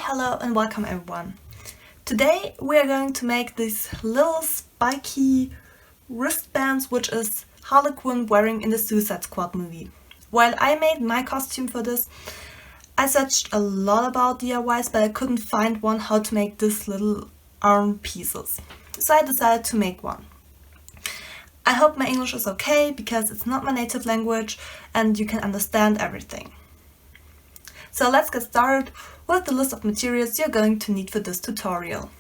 hello and welcome everyone. Today we are going to make these little spiky wristbands which is Harley Quinn wearing in the Suicide Squad movie. While I made my costume for this, I searched a lot about DIYs but I couldn't find one how to make these little arm pieces. So I decided to make one. I hope my English is okay because it's not my native language and you can understand everything. So let's get started with the list of materials you're going to need for this tutorial.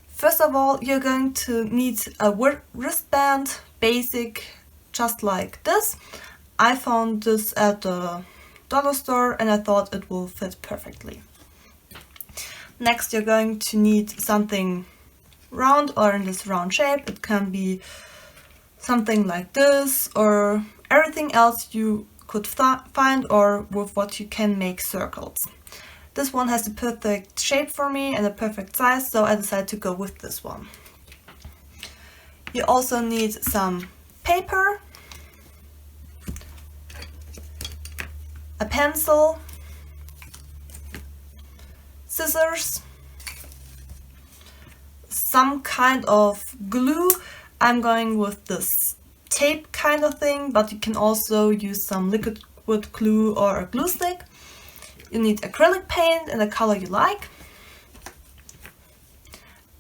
First of all, you're going to need a wristband, basic, just like this. I found this at the dollar store and I thought it will fit perfectly. Next, you're going to need something round or in this round shape. It can be something like this or everything else you could find or with what you can make circles. This one has the perfect shape for me and a perfect size, so I decided to go with this one. You also need some paper, a pencil, scissors, some kind of glue. I'm going with this tape kind of thing, but you can also use some liquid glue or a glue stick. You need acrylic paint in the color you like,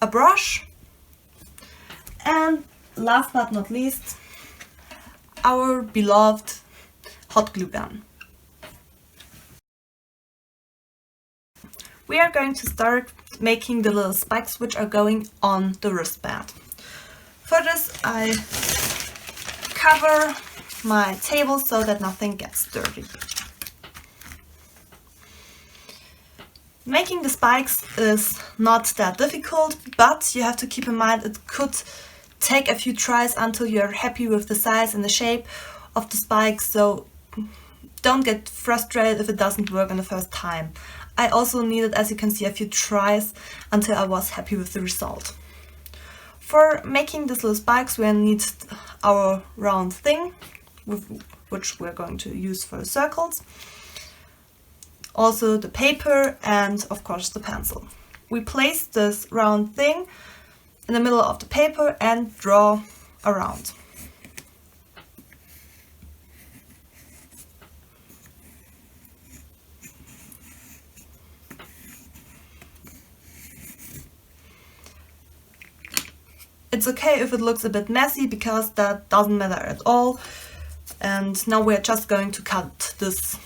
a brush, and last but not least, our beloved hot glue gun. We are going to start making the little spikes which are going on the wristband. For this I cover my table so that nothing gets dirty. Making the spikes is not that difficult, but you have to keep in mind it could take a few tries until you're happy with the size and the shape of the spikes, so don't get frustrated if it doesn't work on the first time. I also needed, as you can see, a few tries until I was happy with the result. For making these little spikes, we need our round thing, which we're going to use for the circles. Also the paper and of course the pencil. We place this round thing in the middle of the paper and draw around. It's okay if it looks a bit messy because that doesn't matter at all. And now we're just going to cut this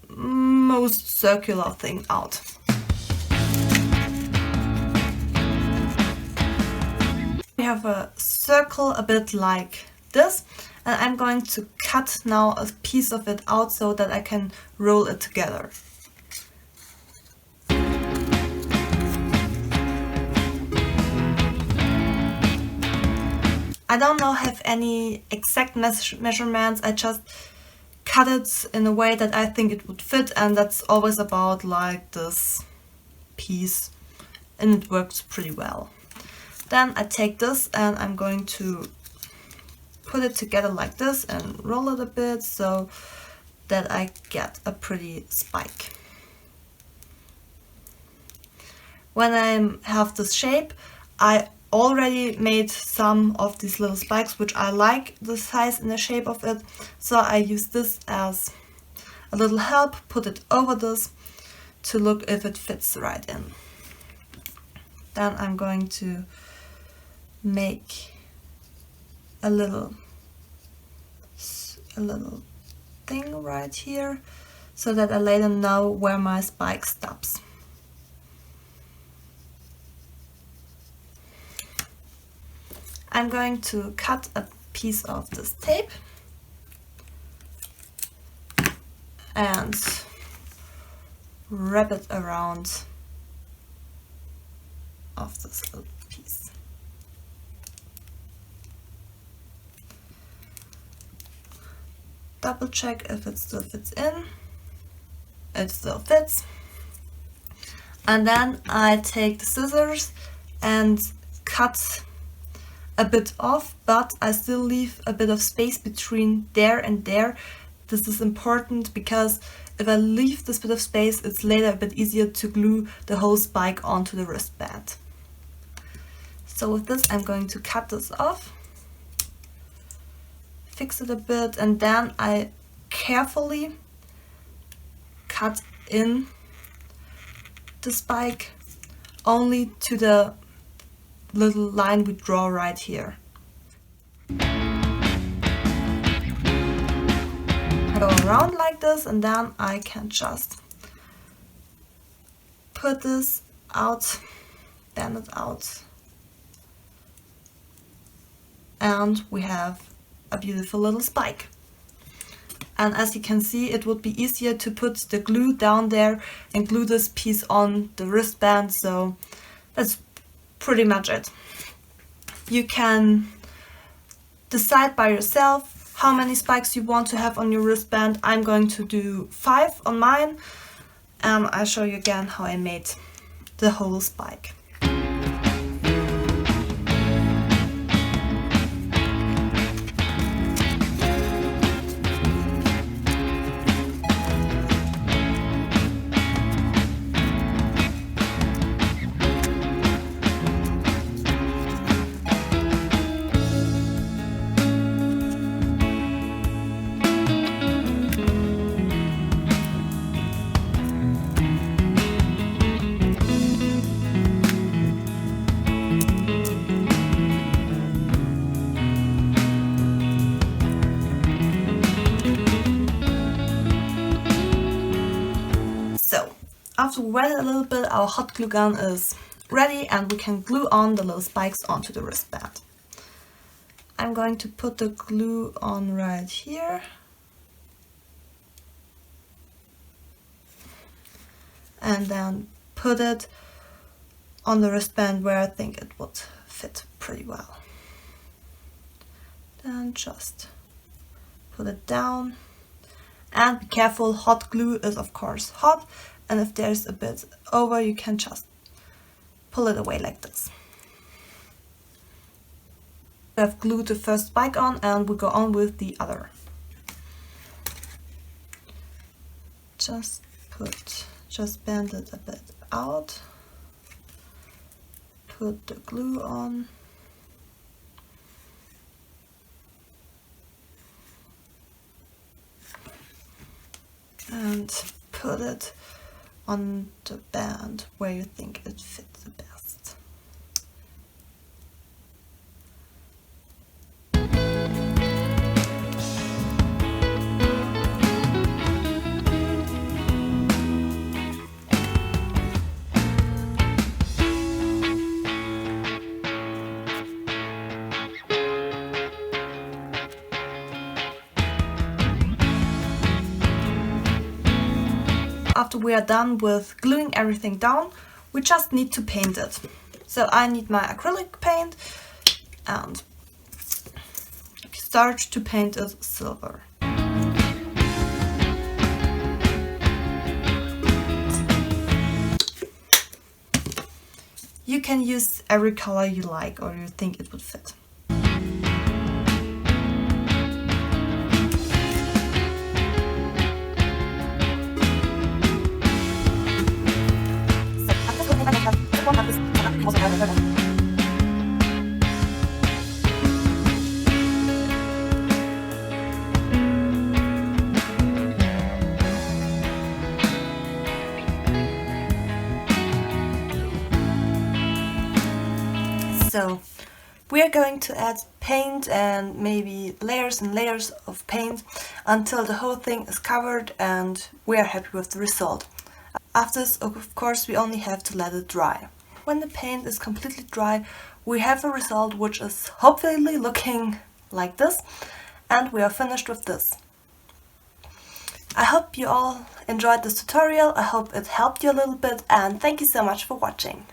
most circular thing out. We have a circle a bit like this, and I'm going to cut now a piece of it out so that I can roll it together. I don't have any exact measurements, I just cut it in a way that I think it would fit, and that's always about like this piece, and it works pretty well. Then I take this and I'm going to put it together like this and roll it a bit so that I get a pretty spike. When I have this shape, I already made some of these little spikes which I like the size and the shape of it, so I use this as a little help, put it over this to look if it fits right in. Then I'm going to make a little thing right here so that I later know where my spike stops. I'm going to cut a piece of this tape and wrap it around of this little piece. Double check if it still fits in. It still fits. And then I take the scissors and cut a bit off, but I still leave a bit of space between there and there. This is important because if I leave this bit of space, it's later a bit easier to glue the whole spike onto the wristband. So with this I'm going to cut this off, fix it a bit, and then I carefully cut in the spike only to the little line we draw right here. I go around like this, and then I can just put this out, bend it out, and we have a beautiful little spike. And as you can see, it would be easier to put the glue down there and glue this piece on the wristband, so that's pretty much it. You can decide by yourself how many spikes you want to have on your wristband. I'm going to do 5 on mine, and I'll show you again how I made the whole spike. After we wet it a little bit, our hot glue gun is ready and we can glue on the little spikes onto the wristband. I'm going to put the glue on right here. And then put it on the wristband where I think it would fit pretty well. Then just put it down. And be careful, hot glue is of course hot. And if there's a bit over, you can just pull it away like this. We have glued the first spike on and we go on with the other. Just bend it a bit out. Put the glue on. And put it on the band where you think it fits the best. After we are done with gluing everything down, we just need to paint it. So I need my acrylic paint and start to paint it silver. You can use every color you like or you think it would fit. So we are going to add paint and maybe layers and layers of paint until the whole thing is covered and we are happy with the result. After this, of course, we only have to let it dry. When the paint is completely dry, we have a result which is hopefully looking like this, and we are finished with this. I hope you all enjoyed this tutorial, I hope it helped you a little bit, and thank you so much for watching.